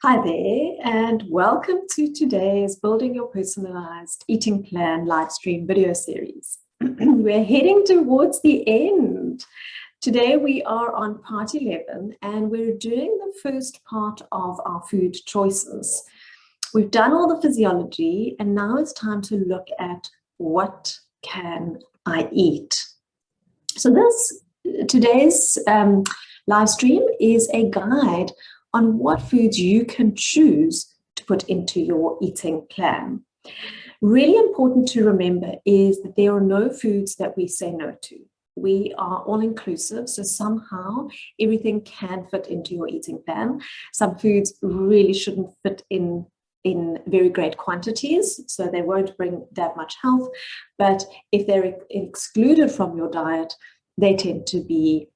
Hi there, and welcome to today's Building Your Personalized Eating Plan live stream video series. We're heading towards the end. Today we are on part 11 and we're doing the first part of our food choices. We've done all the physiology and now it's time to look at what can I eat. So today's live stream is a guide on what foods you can choose to put into your eating plan. Really important to remember is that there are no foods that we say no to. We are all inclusive, so somehow everything can fit into your eating plan. Some foods really shouldn't fit in very great quantities, so they won't bring that much health. But if they're excluded from your diet, they tend to be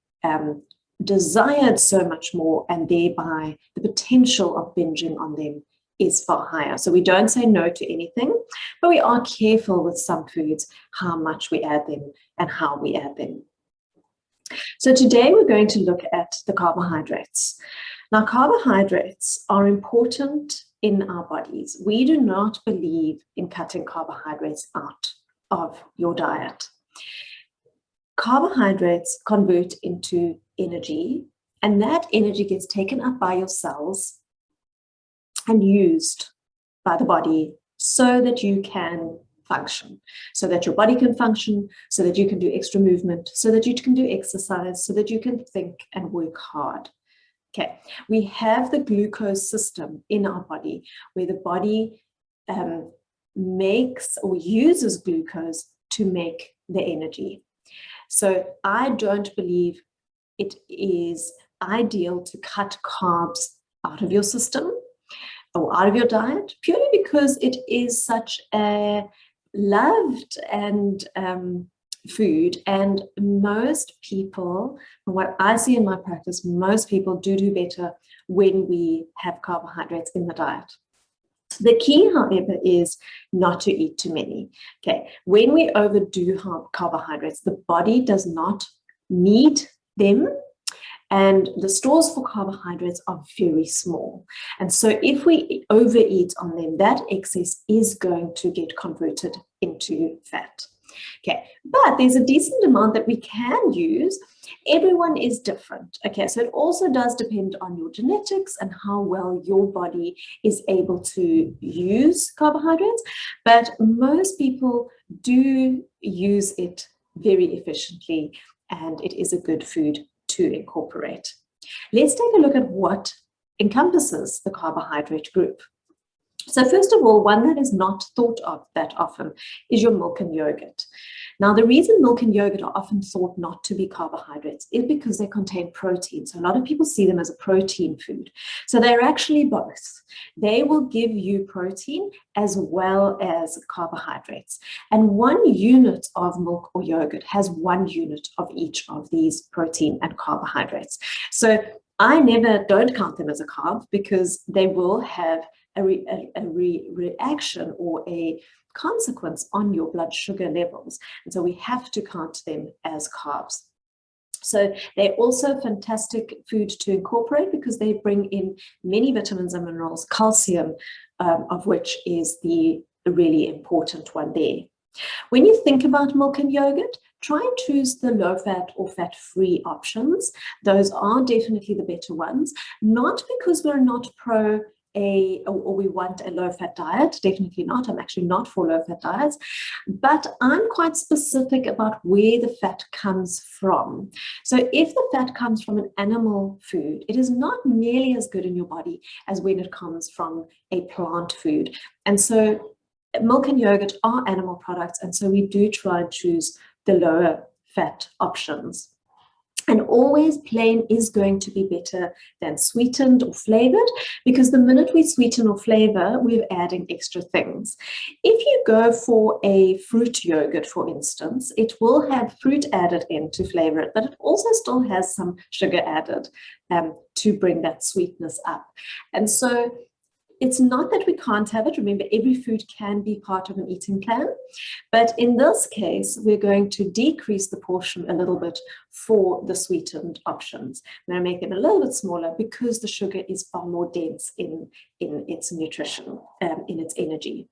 desired so much more, and thereby the potential of binging on them is far higher. So we don't say no to anything, but we are careful with some foods, how much we add them and how we add them. So today we're going to look at the carbohydrates. Now, carbohydrates are important in our bodies. We do not believe in cutting carbohydrates out of your diet. Carbohydrates convert into energy, and that energy gets taken up by your cells and used by the body so that you can function, so that your body can function, so that you can do extra movement, so that you can do exercise, so that you can think and work hard. Okay, we have the glucose system in our body where the body makes or uses glucose to make the energy. So I don't believe it is ideal to cut carbs out of your system or out of your diet, purely because it is such a loved and food. And most people, from what I see in my practice, most people do better when we have carbohydrates in the diet. The key, however, is not to eat too many. Okay, when we overdo carbohydrates, the body does not need them, and the stores for carbohydrates are very small. And so if we overeat on them, that excess is going to get converted into fat. Okay, but there's a decent amount that we can use. Everyone is different. Okay, so it also does depend on your genetics and how well your body is able to use carbohydrates. But most people do use it very efficiently, and it is a good food to incorporate. Let's take a look at what encompasses the carbohydrate group. So first of all, one that is not thought of that often is your milk and yogurt. Now, the reason milk and yogurt are often thought not to be carbohydrates is because they contain protein. So a lot of people see them as a protein food. So they're actually both. They will give you protein as well as carbohydrates. And 1 unit of milk or yogurt has 1 unit of each of these protein and carbohydrates. So I don't count them as a carb because they will have a reaction or a consequence on your blood sugar levels. And so we have to count them as carbs. So they're also fantastic food to incorporate because they bring in many vitamins and minerals, calcium, of which is the really important one there. When you think about milk and yogurt, try and choose the low-fat or fat-free options. Those are definitely the better ones, not because we're not or we want a low-fat diet, definitely not. I'm actually not for low-fat diets, but I'm quite specific about where the fat comes from. So if the fat comes from an animal food, it is not nearly as good in your body as when it comes from a plant food. And so milk and yogurt are animal products, and so we do try and choose the lower fat options. And always plain is going to be better than sweetened or flavored, because the minute we sweeten or flavor, we're adding extra things. If you go for a fruit yogurt, for instance, it will have fruit added in to flavor it, but it also still has some sugar added to bring that sweetness up. And so it's not that we can't have it. Remember, every food can be part of an eating plan. But in this case, we're going to decrease the portion a little bit for the sweetened options. I'm going to make them a little bit smaller because the sugar is far more dense in its nutrition, in its energy.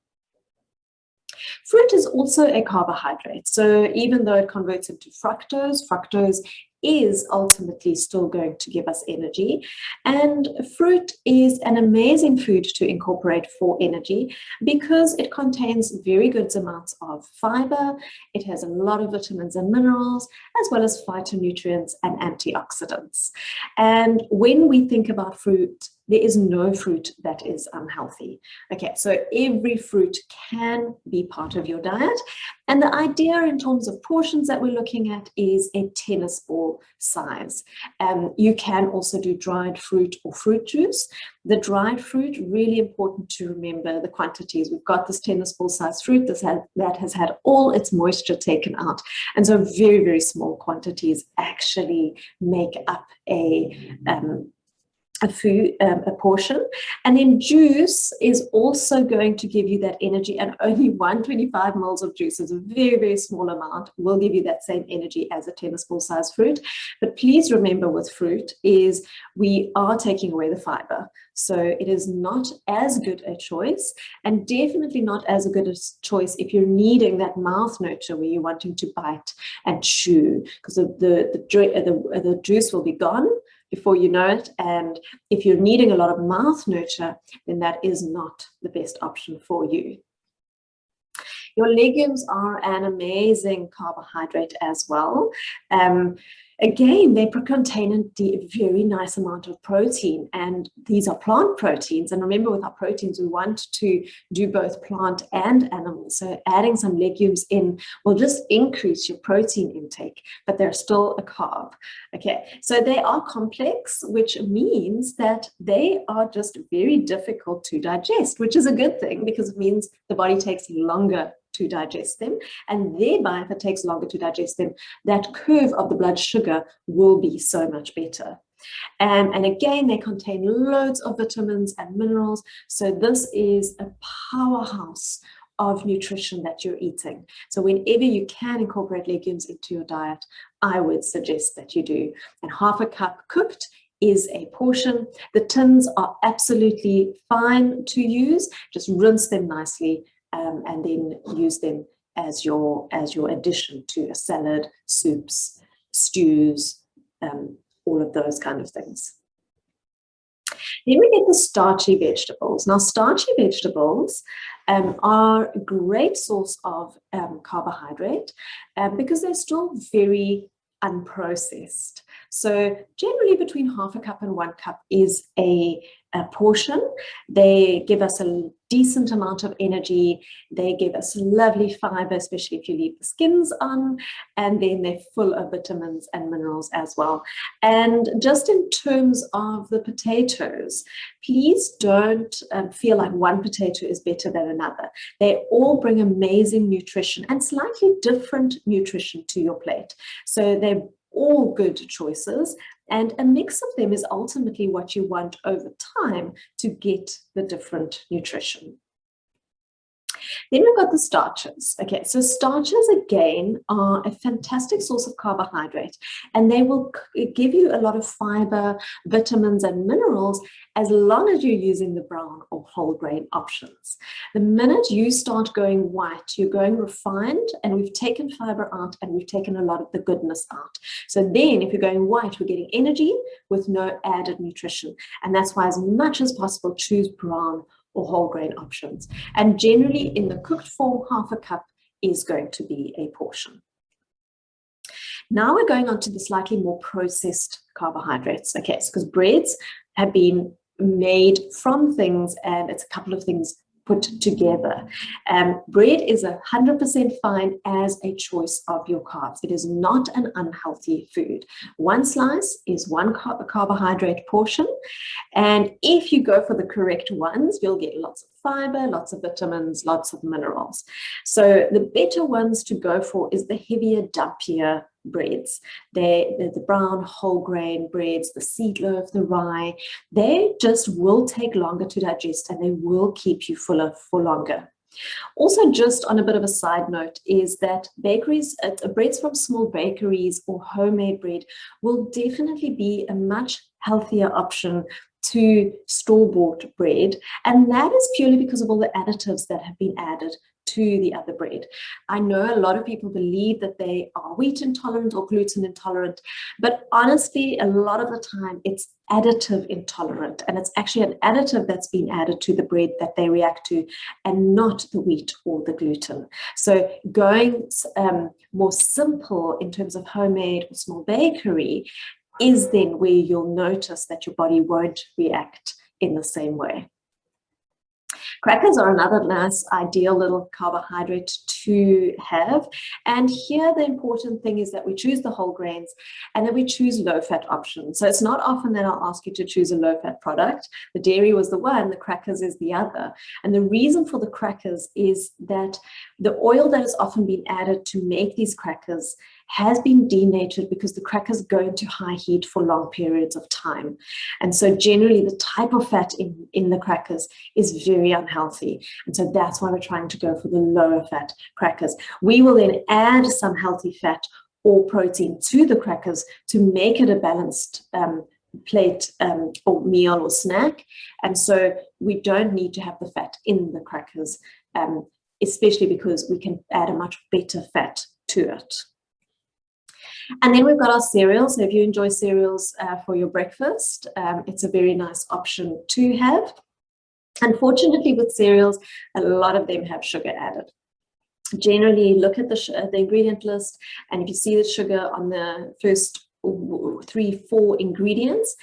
Fruit is also a carbohydrate. So even though it converts into fructose is ultimately still going to give us energy. And fruit is an amazing food to incorporate for energy because it contains very good amounts of fiber. It has a lot of vitamins and minerals, as well as phytonutrients and antioxidants. And when we think about fruit, there is no fruit that is unhealthy. Okay, so every fruit can be part of your diet. And the idea in terms of portions that we're looking at is a tennis ball size. You can also do dried fruit or fruit juice. The dried fruit, really important to remember the quantities. We've got this tennis ball size fruit that has had all its moisture taken out. And so very, very small quantities actually make up a portion. And then juice is also going to give you that energy, and only 125 mils of juice is a very, very small amount, will give you that same energy as a tennis ball size fruit. But please remember with fruit is we are taking away the fiber. So it is not as good a choice, and definitely not as good a choice if you're needing that mouth nurture where you're wanting to bite and chew, because the juice will be gone before you know it. And if you're needing a lot of mouth nurture, then that is not the best option for you. Your legumes are an amazing carbohydrate as well. Again, they contain a very nice amount of protein, and these are plant proteins. And remember, with our proteins, we want to do both plant and animal. So adding some legumes in will just increase your protein intake, but they're still a carb. Okay, so they are complex, which means that they are just very difficult to digest, which is a good thing because it means the body takes longer to digest them, and thereby, if it takes longer to digest them, that curve of the blood sugar will be so much better. And again, they contain loads of vitamins and minerals, so this is a powerhouse of nutrition that you're eating. So whenever you can incorporate legumes into your diet, I would suggest that you do. And half a cup cooked is a portion. The tins are absolutely fine to use. Just rinse them nicely, and then use them as your addition to a salad, soups, stews, all of those kind of things. Then we get the starchy vegetables. Now, starchy vegetables are a great source of carbohydrate because they're still very unprocessed. So generally between half a cup and 1 cup is a portion. They give us a decent amount of energy. They give us lovely fiber, especially if you leave the skins on, and then they're full of vitamins and minerals as well. And just in terms of the potatoes, please don't feel like one potato is better than another. They all bring amazing nutrition and slightly different nutrition to your plate. So they're all good choices, and a mix of them is ultimately what you want over time to get the different nutrition. Then we've got the starches. Okay, so starches again are a fantastic source of carbohydrate, and they will give you a lot of fiber, vitamins, and minerals as long as you're using the brown or whole grain options. The minute you start going white, you're going refined, and we've taken fiber out and we've taken a lot of the goodness out. So then if you're going white, we're getting energy with no added nutrition. And that's why as much as possible, choose brown or whole grain options. And generally in the cooked form, half a cup is going to be a portion. Now we're going on to the slightly more processed carbohydrates. Okay, so because breads have been made from things, and it's a couple of things put together. Bread is 100% fine as a choice of your carbs. It is not an unhealthy food. One slice is one carbohydrate portion, and if you go for the correct ones, you'll get lots of fiber, lots of vitamins, lots of minerals. So the better ones to go for is the heavier, dumpier breads. They're the brown whole grain breads, the seed loaf, the rye. They just will take longer to digest and they will keep you fuller for longer. Also, just on a bit of a side note, is that bakeries, breads from small bakeries or homemade bread will definitely be a much healthier option to store-bought bread. And that is purely because of all the additives that have been added to the other bread. I know a lot of people believe that they are wheat intolerant or gluten intolerant, but honestly, a lot of the time it's additive intolerant, and it's actually an additive that's been added to the bread that they react to and not the wheat or the gluten. So going more simple in terms of homemade or small bakery is then where you'll notice that your body won't react in the same way. Crackers are another nice, ideal little carbohydrate to have. And here the important thing is that we choose the whole grains and that we choose low-fat options. So it's not often that I'll ask you to choose a low-fat product. The dairy was the one, the crackers is the other. And the reason for the crackers is that the oil that has often been added to make these crackers has been denatured because the crackers go into high heat for long periods of time. And so generally the type of fat in the crackers is very unhealthy. And so that's why we're trying to go for the lower fat crackers. We will then add some healthy fat or protein to the crackers to make it a balanced plate or meal or snack. And so we don't need to have the fat in the crackers, especially because we can add a much better fat to it. And then we've got our cereals. So if you enjoy cereals for your breakfast, it's a very nice option to have. Unfortunately, with cereals, a lot of them have sugar added. Generally, look at the ingredient list, and if you see the sugar on the first 3-4 ingredients,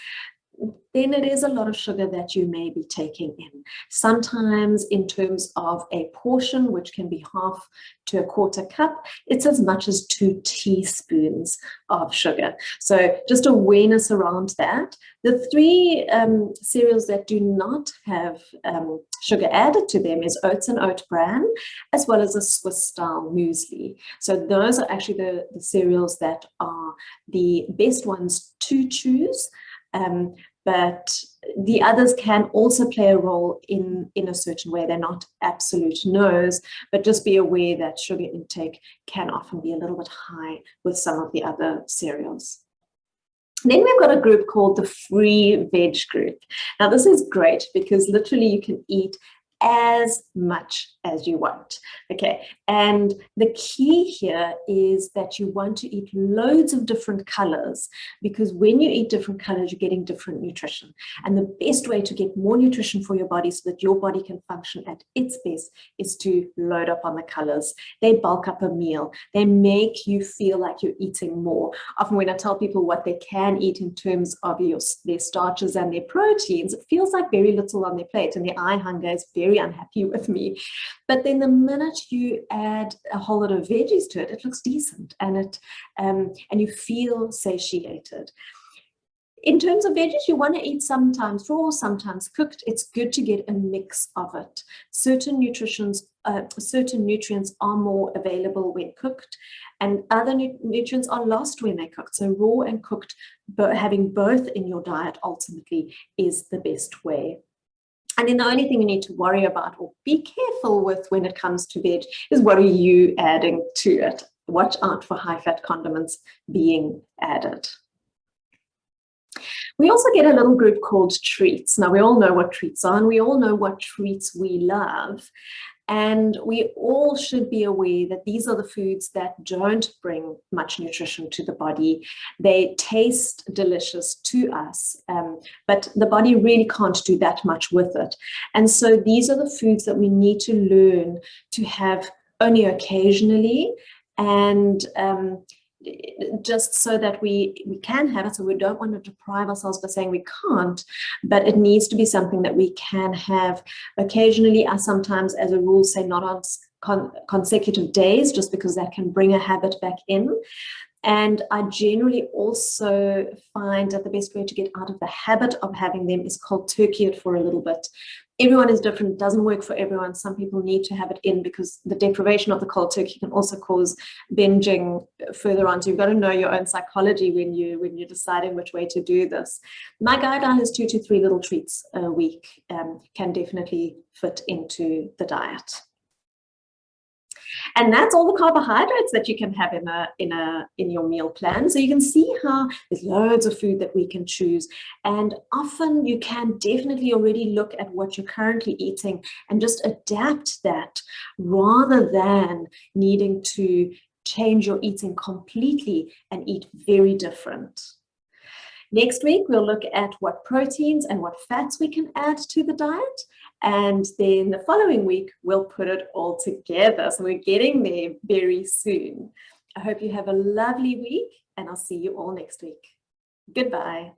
then it is a lot of sugar that you may be taking in. Sometimes in terms of a portion, which can be half to a quarter cup, it's as much as 2 teaspoons of sugar. So just awareness around that. The 3 cereals that do not have sugar added to them is Oats and Oat Bran, as well as a Swiss style muesli. So those are actually the cereals that are the best ones to choose. But the others can also play a role in a certain way. They're not absolute no's, but just be aware that sugar intake can often be a little bit high with some of the other cereals. Then we've got a group called the free veg group. Now this is great because literally you can eat as much as you want. Okay, and the key here is that you want to eat loads of different colors, because when you eat different colors, you're getting different nutrition. And the best way to get more nutrition for your body so that your body can function at its best is to load up on the colors. They bulk up a meal. They make you feel like you're eating more. Often when I tell people what they can eat in terms of their starches and their proteins, it feels like very little on their plate, and their eye hunger is very unhappy with me. But then the minute you add a whole lot of veggies to it, it looks decent, and you feel satiated. In terms of veggies, you want to eat sometimes raw, sometimes cooked. It's good to get a mix of it. Certain nutrients are more available when cooked, and other nutrients are lost when they're cooked. So raw and cooked, but having both in your diet ultimately is the best way. And then the only thing you need to worry about or be careful with when it comes to veg is what are you adding to it. Watch out for high-fat condiments being added. We also get a little group called treats. Now, we all know what treats are, and we all know what treats we love. And we all should be aware that these are the foods that don't bring much nutrition to the body. They taste delicious to us, but the body really can't do that much with it. And so these are the foods that we need to learn to have only occasionally, and just so that we can have it. So we don't want to deprive ourselves by saying we can't, but it needs to be something that we can have occasionally. I sometimes, as a rule, say not on consecutive days, just because that can bring a habit back in. And I generally also find that the best way to get out of the habit of having them is cold turkey it for a little bit. Everyone is different. It doesn't work for everyone. Some people need to have it in because the deprivation of the cold turkey can also cause binging further on. So you've got to know your own psychology when you're deciding which way to do this. My guideline is 2 to 3 little treats a week. Can definitely fit into the diet. And that's all the carbohydrates that you can have in your meal plan. So you can see how there's loads of food that we can choose. And often you can definitely already look at what you're currently eating and just adapt that rather than needing to change your eating completely and eat very different. Next week, we'll look at what proteins and what fats we can add to the diet. And then the following week, we'll put it all together. So we're getting there very soon. I hope you have a lovely week, and I'll see you all next week. Goodbye.